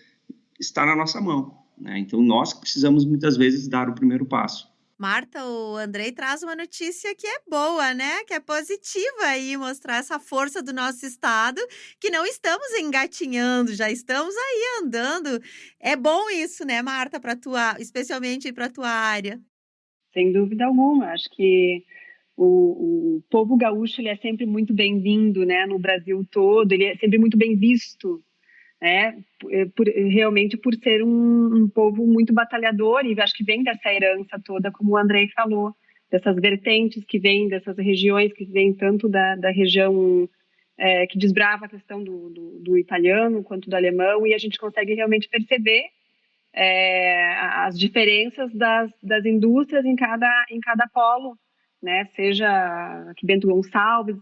está na nossa mão, né? Então, nós precisamos muitas vezes dar o primeiro passo.
Marta, o Andrei traz uma notícia que é boa, né? Que é positiva aí, mostrar essa força do nosso estado, que não estamos engatinhando, já estamos aí andando. É bom isso, né, Marta, para tua, especialmente para tua área.
Sem dúvida alguma, acho que o povo gaúcho ele é sempre muito bem-vindo, né, no Brasil todo, ele é sempre muito bem visto, né, realmente por ser um povo muito batalhador, e acho que vem dessa herança toda, como o Andrei falou, dessas vertentes que vêm, dessas regiões que vêm tanto da região que desbrava a questão do italiano quanto do alemão, e a gente consegue realmente perceber as diferenças das indústrias em cada polo, né? Seja aqui Bento Gonçalves,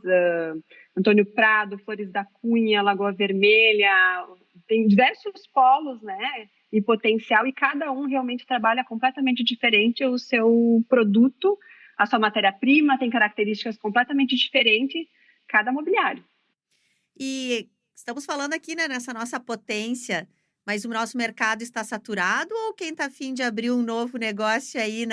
Antônio Prado, Flores da Cunha, Lagoa Vermelha, tem diversos polos, né? E potencial, e cada um realmente trabalha completamente diferente o seu produto, a sua matéria-prima tem características completamente diferentes, cada mobiliário.
E estamos falando aqui, né, nessa nossa potência, mas o nosso mercado está saturado ou quem está a fim de abrir um novo negócio aí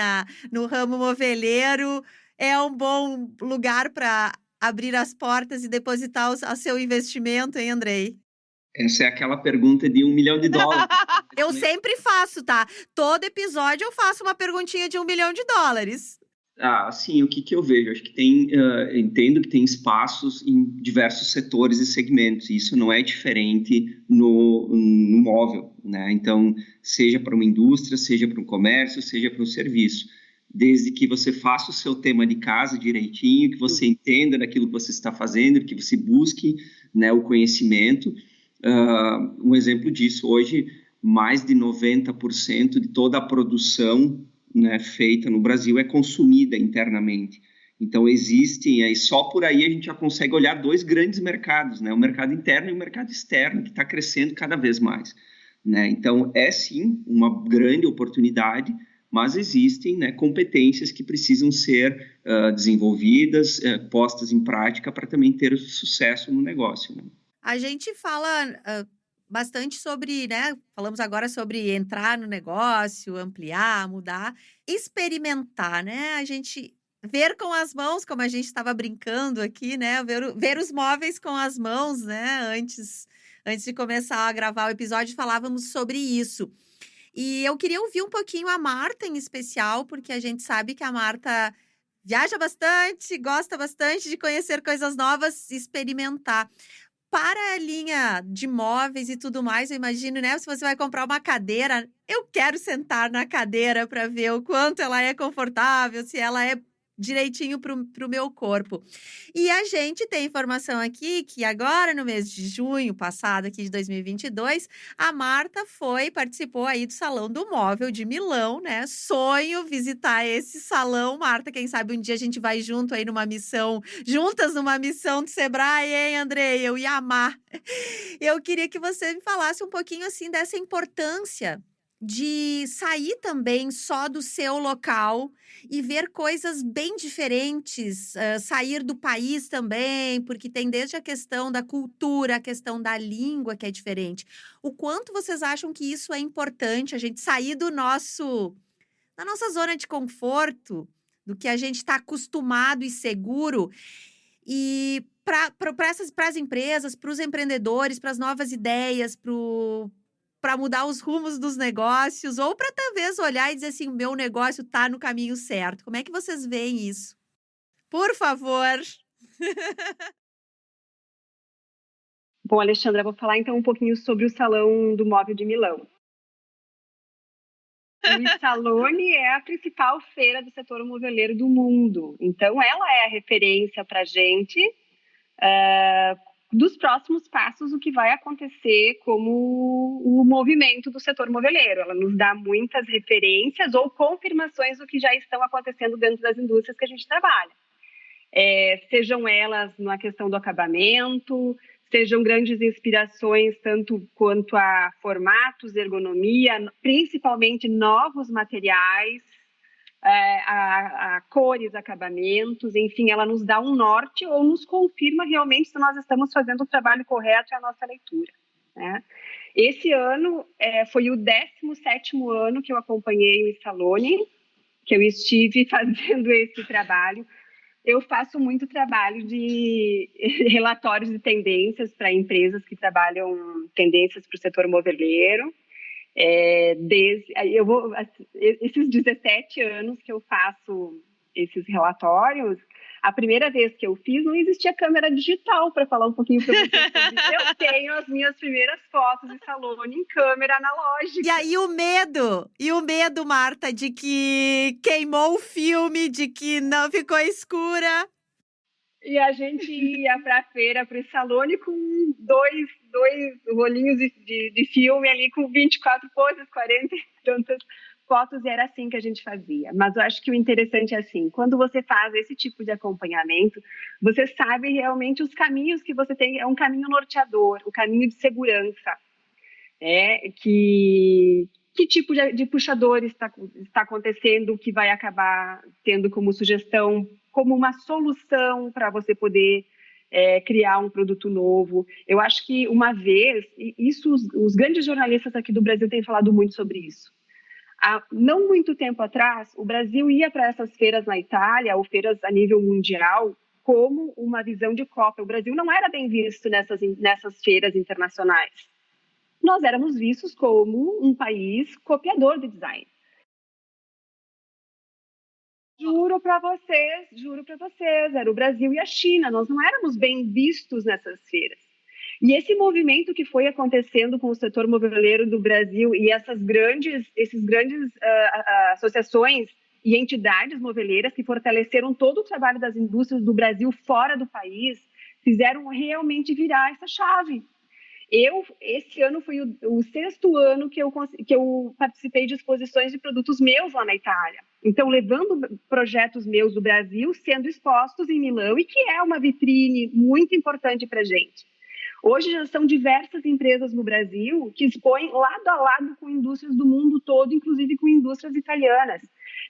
no ramo moveleiro é um bom lugar para abrir as portas e depositar o seu investimento, hein, Andrei?
Essa é aquela pergunta de $1 milhão.
Eu sempre faço, tá? Todo episódio eu faço uma perguntinha de $1 milhão.
Sim, o que eu vejo? Acho que entendo que tem espaços em diversos setores e segmentos, e isso não é diferente no móvel, né? Então, seja para uma indústria, seja para um comércio, seja para um serviço. Desde que você faça o seu tema de casa direitinho, que você entenda daquilo que você está fazendo, que você busque, né, o conhecimento. Um exemplo disso, hoje, mais de 90% de toda a produção, né, feita no Brasil é consumida internamente. Então, existem, aí só por aí a gente já consegue olhar dois grandes mercados, né, o mercado interno e o mercado externo, que está crescendo cada vez mais, né? Então, é sim uma grande oportunidade, mas existem, né, competências que precisam ser desenvolvidas, postas em prática para também ter sucesso no negócio, né?
A gente fala bastante sobre, né? Falamos agora sobre entrar no negócio, ampliar, mudar, experimentar, né? A gente ver com as mãos, como a gente estava brincando aqui, né? Ver os móveis com as mãos, né? Antes de começar a gravar o episódio, falávamos sobre isso. E eu queria ouvir um pouquinho a Marta em especial, porque a gente sabe que a Marta viaja bastante, gosta bastante de conhecer coisas novas, experimentar. Para a linha de móveis e tudo mais, eu imagino, né? Se você vai comprar uma cadeira, eu quero sentar na cadeira para ver o quanto ela é confortável, se ela é direitinho para o meu corpo. E a gente tem informação aqui que agora, no mês de junho passado, aqui de 2022, a Marta participou aí do Salão do Móvel de Milão, né? Sonho visitar esse salão. Marta, quem sabe um dia a gente vai junto aí juntas numa missão do Sebrae, hein, Andrei? Eu ia amar. Eu queria que você me falasse um pouquinho, assim, dessa importância de sair também só do seu local e ver coisas bem diferentes, sair do país também, porque tem desde a questão da cultura, a questão da língua que é diferente. O quanto vocês acham que isso é importante, a gente sair da nossa zona de conforto, do que a gente está acostumado e seguro, e para as empresas, para os empreendedores, para as novas ideias, para mudar os rumos dos negócios, ou para talvez olhar e dizer assim, o meu negócio está no caminho certo. Como é que vocês veem isso? Por favor.
Bom, Alexandra, vou falar então um pouquinho sobre o Salão do Móvel de Milão. O Salone é a principal feira do setor moveleiro do mundo. Então, ela é a referência para a gente dos próximos passos, o que vai acontecer como o movimento do setor moveleiro. Ela nos dá muitas referências ou confirmações do que já estão acontecendo dentro das indústrias que a gente trabalha. Sejam elas na questão do acabamento, sejam grandes inspirações tanto quanto a formatos, ergonomia, principalmente novos materiais, a cores, acabamentos, enfim, ela nos dá um norte ou nos confirma realmente se nós estamos fazendo o trabalho correto e a nossa leitura, né? Esse ano foi o 17º ano que eu acompanhei o Essalone, que eu estive fazendo esse trabalho. Eu faço muito trabalho de relatórios de tendências para empresas que trabalham tendências para o setor moveleiro. Esses 17 anos que eu faço esses relatórios, a primeira vez que eu fiz não existia câmera digital, para falar um pouquinho para vocês sobre isso. Eu tenho as minhas primeiras fotos de Essalone em câmera analógica.
E aí o medo, Marta, de que queimou o filme, de que não ficou escura.
E a gente ia para a feira, para o Essalone, com dois rolinhos de filme ali, com 24 poses, 40 e tantas fotos, e era assim que a gente fazia. Mas eu acho que o interessante é assim, quando você faz esse tipo de acompanhamento, você sabe realmente os caminhos que você tem, é um caminho norteador, o caminho de segurança. Que tipo de puxador está acontecendo, que vai acabar tendo como sugestão, como uma solução para você poder criar um produto novo. Eu acho que uma vez, isso os grandes jornalistas aqui do Brasil têm falado muito sobre isso. Há não muito tempo atrás, o Brasil ia para essas feiras na Itália, ou feiras a nível mundial, como uma visão de cópia. O Brasil não era bem visto nessas feiras internacionais. Nós éramos vistos como um país copiador de design. Juro para vocês, era o Brasil e a China, nós não éramos bem vistos nessas feiras. E esse movimento que foi acontecendo com o setor moveleiro do Brasil e esses grandes associações e entidades moveleiras que fortaleceram todo o trabalho das indústrias do Brasil fora do país, fizeram realmente virar essa chave. Esse ano foi o 6º ano que eu participei de exposições de produtos meus lá na Itália. Então, levando projetos meus do Brasil, sendo expostos em Milão, e que é uma vitrine muito importante para a gente. Hoje já são diversas empresas no Brasil que expõem lado a lado com indústrias do mundo todo, inclusive com indústrias italianas.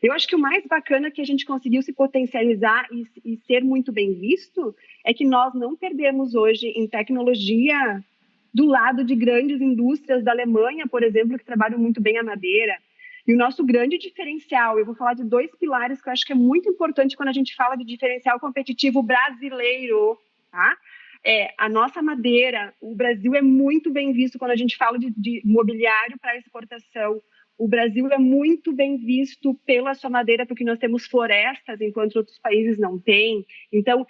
Eu acho que o mais bacana que a gente conseguiu se potencializar e ser muito bem visto é que nós não perdemos hoje em tecnologia do lado de grandes indústrias da Alemanha, por exemplo, que trabalham muito bem a madeira. E o nosso grande diferencial, eu vou falar de 2 pilares que eu acho que é muito importante quando a gente fala de diferencial competitivo brasileiro, tá? A nossa madeira. O Brasil é muito bem visto quando a gente fala de mobiliário para exportação. O Brasil é muito bem visto pela sua madeira, porque nós temos florestas, enquanto outros países não têm. Então,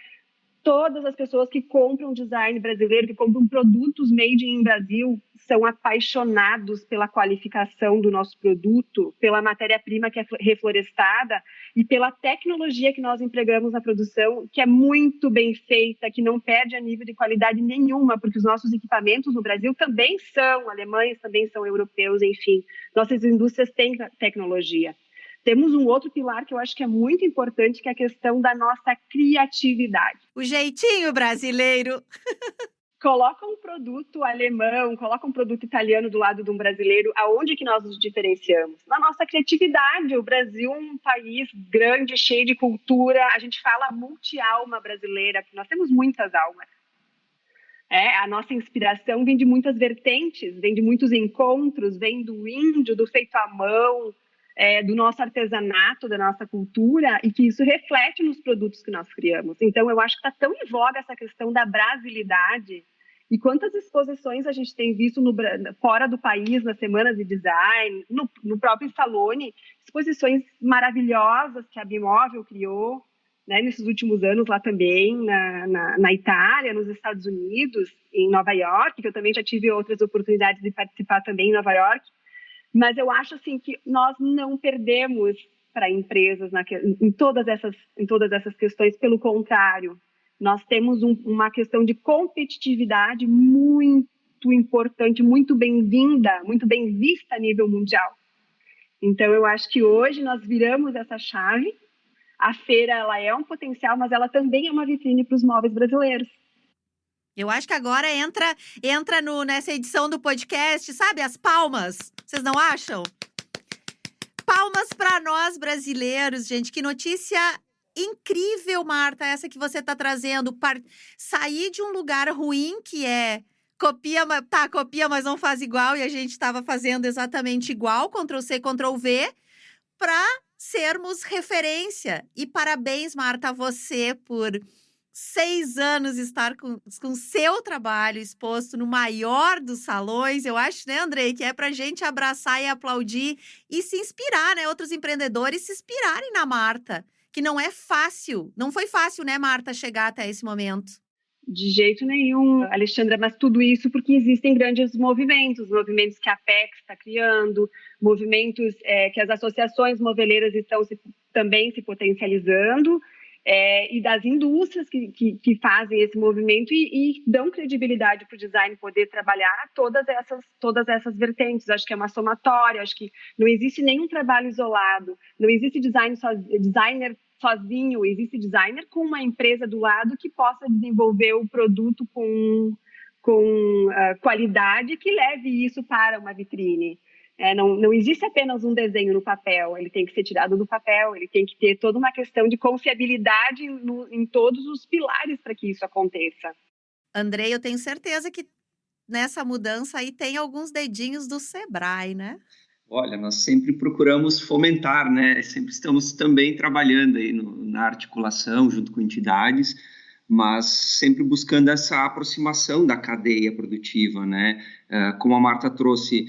todas as pessoas que compram design brasileiro, que compram produtos made in Brasil, são apaixonados pela qualificação do nosso produto, pela matéria-prima que é reflorestada e pela tecnologia que nós empregamos na produção, que é muito bem feita, que não perde a nível de qualidade nenhuma, porque os nossos equipamentos no Brasil também são alemães, também são europeus, enfim. Nossas indústrias têm tecnologia. Temos um outro pilar que eu acho que é muito importante, que é a questão da nossa criatividade.
O jeitinho brasileiro.
Coloca um produto alemão, coloca um produto italiano do lado de um brasileiro, aonde que nós nos diferenciamos? Na nossa criatividade. O Brasil é um país grande, cheio de cultura, a gente fala multi-alma brasileira, porque nós temos muitas almas. A nossa inspiração vem de muitas vertentes, vem de muitos encontros, vem do índio, do feito à mão, do nosso artesanato, da nossa cultura, e que isso reflete nos produtos que nós criamos. Então, eu acho que está tão em voga essa questão da brasilidade, e quantas exposições a gente tem visto fora do país, nas semanas de design, no próprio Essalone, exposições maravilhosas que a Bimóvel criou, né, nesses últimos anos lá também, na Itália, nos Estados Unidos, em Nova York, que eu também já tive outras oportunidades de participar também em Nova York. Mas eu acho assim que nós não perdemos para empresas em todas essas questões, pelo contrário, nós temos uma questão de competitividade muito importante, muito bem-vinda, muito bem vista a nível mundial. Então, eu acho que hoje nós viramos essa chave. A feira, ela é um potencial, mas ela também é uma vitrine para os móveis brasileiros.
Eu acho que agora entra nessa edição do podcast, sabe? As palmas. Vocês não acham? Palmas para nós brasileiros, gente. Que notícia incrível, Marta, essa que você está trazendo. Sair de um lugar ruim que é copia, mas não faz igual, e a gente estava fazendo exatamente igual, Ctrl+C, Ctrl+V, para sermos referência. E parabéns, Marta, a você por 6 anos estar com seu trabalho exposto no maior dos salões. Eu acho, né, Andrei, que é para a gente abraçar e aplaudir e se inspirar, né? Outros empreendedores se inspirarem na Marta, que não é fácil. Não foi fácil, né, Marta, chegar até esse momento?
De jeito nenhum, Alexandra, mas tudo isso porque existem grandes movimentos que a Apex está criando, movimentos que as associações moveleiras estão também se potencializando, e das indústrias que fazem esse movimento e dão credibilidade para o design poder trabalhar todas essas vertentes. Acho que é uma somatória, acho que não existe nenhum trabalho isolado, não existe designer sozinho, existe designer com uma empresa do lado que possa desenvolver o produto com qualidade que leve isso para uma vitrine. Não existe apenas um desenho no papel, ele tem que ser tirado do papel, ele tem que ter toda uma questão de confiabilidade em todos os pilares para que isso aconteça.
Andrei, eu tenho certeza que nessa mudança aí tem alguns dedinhos do Sebrae, né?
Olha, nós sempre procuramos fomentar, né? Sempre estamos também trabalhando aí na articulação junto com entidades, mas sempre buscando essa aproximação da cadeia produtiva, né? Como a Marta trouxe,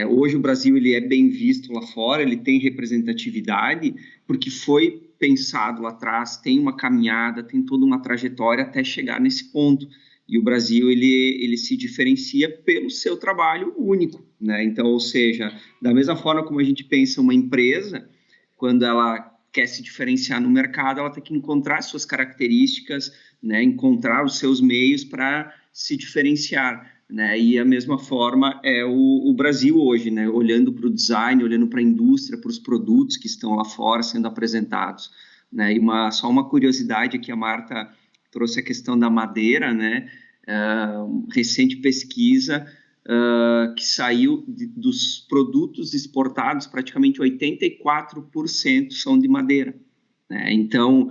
hoje o Brasil ele é bem visto lá fora, ele tem representatividade, porque foi pensado lá atrás, tem uma caminhada, tem toda uma trajetória até chegar nesse ponto. E o Brasil, ele se diferencia pelo seu trabalho único, né? Então, ou seja, da mesma forma como a gente pensa uma empresa, quando ela quer se diferenciar no mercado, ela tem que encontrar suas características, né? Encontrar os seus meios para se diferenciar, né? E a mesma forma é o Brasil hoje, né? Olhando para o design, olhando para a indústria, para os produtos que estão lá fora sendo apresentados, né? E só uma curiosidade aqui, a Marta trouxe a questão da madeira, né? Recente pesquisa que saiu dos produtos exportados, praticamente 84% são de madeira, né? Então,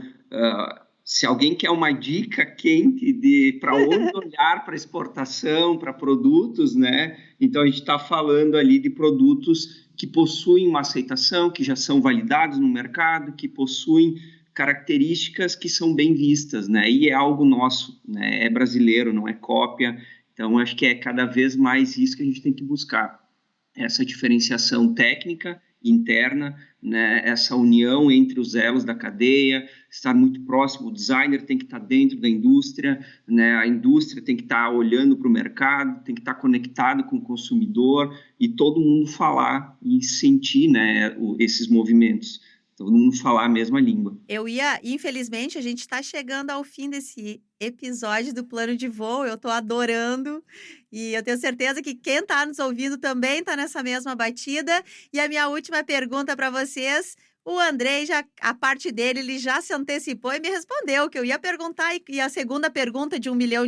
se alguém quer uma dica quente de para onde olhar para exportação, para produtos, né? Então a gente está falando ali de produtos que possuem uma aceitação, que já são validados no mercado, que possuem características que são bem vistas, né? E é algo nosso, né? É brasileiro, não é cópia. Então, acho que é cada vez mais isso que a gente tem que buscar. Essa diferenciação técnica, interna, né? Essa união entre os elos da cadeia, estar muito próximo. O designer tem que estar dentro da indústria, né? A indústria tem que estar olhando para o mercado, tem que estar conectado com o consumidor e todo mundo falar e sentir, né? Esses movimentos. Todo mundo falar a mesma língua.
Infelizmente, a gente está chegando ao fim desse episódio do Plano de Voo. Eu estou adorando e eu tenho certeza que quem está nos ouvindo também está nessa mesma batida. E a minha última pergunta para vocês: o Andrei, a parte dele, ele já se antecipou e me respondeu que eu ia perguntar, e a segunda pergunta de $1 milhão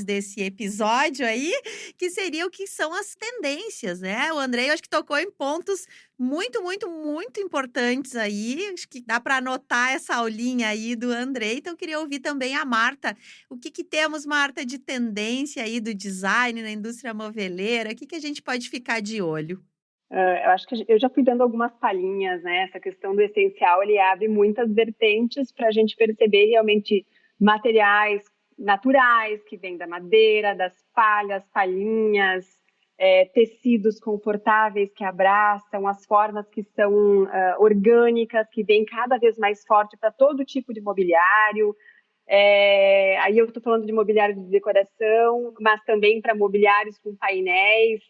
desse episódio aí, que seria o que são as tendências, né? O Andrei, eu acho que tocou em pontos muito, muito, muito importantes aí. Acho que dá para anotar essa aulinha aí do Andrei. Então, eu queria ouvir também a Marta. O que temos, Marta, de tendência aí do design na indústria moveleira? O que a gente pode ficar de olho?
Eu acho que eu já fui dando algumas palhinhas, né? Essa questão do essencial, ele abre muitas vertentes para a gente perceber realmente materiais naturais que vêm da madeira, das palhas, palhinhas, tecidos confortáveis que abraçam, as formas que são orgânicas, que vêm cada vez mais forte para todo tipo de mobiliário. Aí eu estou falando de mobiliário de decoração, mas também para mobiliários com painéis.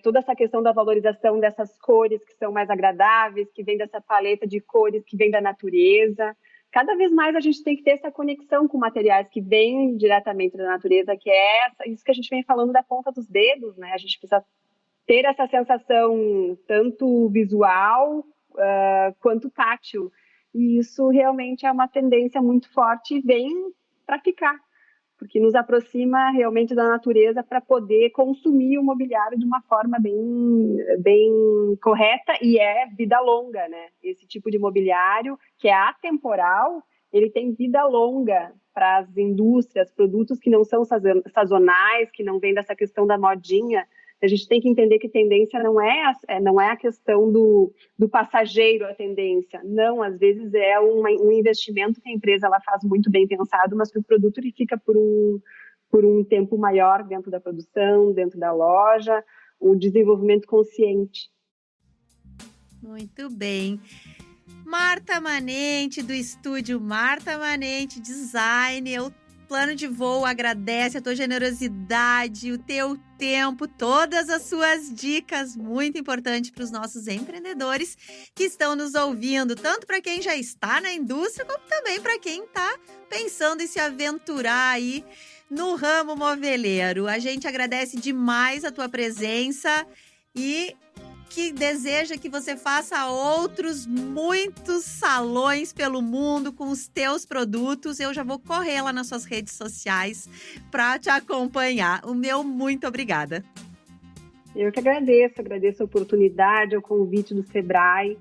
Toda essa questão da valorização dessas cores que são mais agradáveis, que vem dessa paleta de cores que vem da natureza. cada vez mais a gente tem que ter essa conexão com materiais que vêm diretamente da natureza, que é isso que a gente vem falando da ponta dos dedos, né? A gente precisa ter essa sensação tanto visual quanto tátil. E isso realmente é uma tendência muito forte e vem para ficar, porque nos aproxima realmente da natureza para poder consumir o mobiliário de uma forma bem correta, e é vida longa, né? Esse tipo de mobiliário, que é atemporal, ele tem vida longa para as indústrias, produtos que não são sazonais, que não vêm dessa questão da modinha. A gente tem que entender que tendência não é a questão do passageiro, a tendência. Não, às vezes é um investimento que a empresa ela faz muito bem pensado, mas que o produto ele fica por um tempo maior dentro da produção, dentro da loja, o desenvolvimento consciente.
Muito bem. Marta Manente, do estúdio Marta Manente Design, Plano de Voo agradece a tua generosidade, o teu tempo, todas as suas dicas, muito importante para os nossos empreendedores que estão nos ouvindo, tanto para quem já está na indústria, como também para quem está pensando em se aventurar aí no ramo moveleiro. A gente agradece demais a tua presença e que deseja que você faça outros muitos salões pelo mundo com os teus produtos. Eu já vou correr lá nas suas redes sociais para te acompanhar. O meu muito obrigada.
Eu que agradeço a oportunidade, o convite do Sebrae.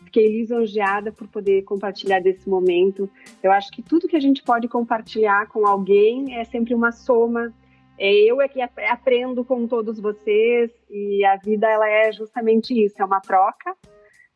Fiquei lisonjeada por poder compartilhar desse momento. Eu acho que tudo que a gente pode compartilhar com alguém é sempre uma soma. Eu é que aprendo com todos vocês, e a vida ela é justamente isso, é uma troca.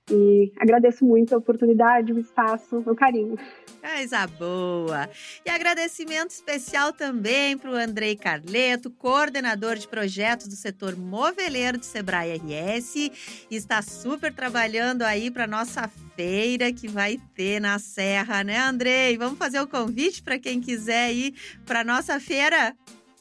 E agradeço muito a oportunidade, o espaço, o carinho.
Coisa boa! E agradecimento especial também para o Andrei Carleto, coordenador de projetos do setor moveleiro do Sebrae RS. Está super trabalhando aí para a nossa feira que vai ter na Serra, né, Andrei? Vamos fazer o convite para quem quiser ir para a nossa feira?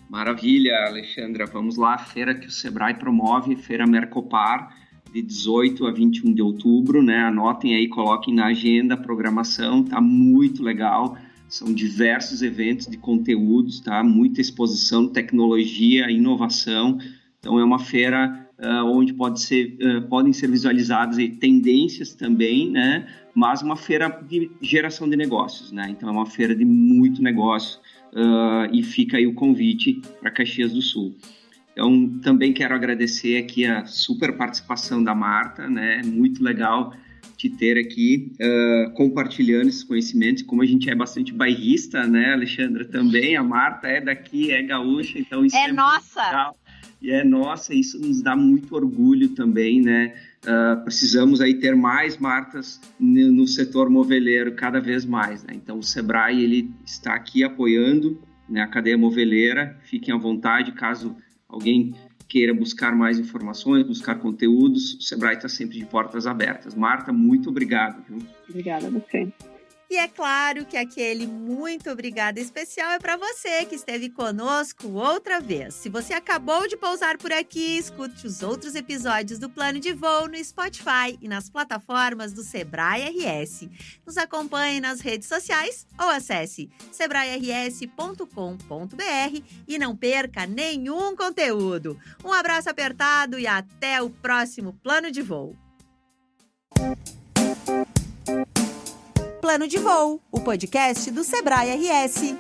Maravilha, Alexandra. Vamos lá, a feira que o Sebrae promove, Feira Mercopar, de 18 a 21 de outubro, né? Anotem aí, coloquem na agenda a programação, tá muito legal. São diversos eventos de conteúdos, tá? Muita exposição, tecnologia, inovação. Então é uma feira onde podem ser visualizadas aí tendências também, né? Mas uma feira de geração de negócios, né? Então é uma feira de muito negócio. E fica aí o convite para Caxias do Sul. Então, também quero agradecer aqui a super participação da Marta, né? Muito legal te ter aqui compartilhando esses conhecimentos. Como a gente é bastante bairrista, né, Alexandra? Também a Marta é daqui, é gaúcha, então isso é
nossa!
Legal. E é nossa, isso nos dá muito orgulho também, né? Precisamos aí ter mais Martas no setor moveleiro cada vez mais, né? Então o Sebrae ele está aqui apoiando, né, a cadeia moveleira. Fiquem à vontade, caso alguém queira buscar mais informações, buscar conteúdos, o Sebrae está sempre de portas abertas. Marta, muito obrigado. Viu?
Obrigada a você.
E é claro que aquele muito obrigada especial é para você que esteve conosco outra vez. Se você acabou de pousar por aqui, escute os outros episódios do Plano de Voo no Spotify e nas plataformas do Sebrae RS. Nos acompanhe nas redes sociais ou acesse sebrae-rs.com.br e não perca nenhum conteúdo. Um abraço apertado e até o próximo Plano de Voo. Plano de Voo, o podcast do Sebrae RS.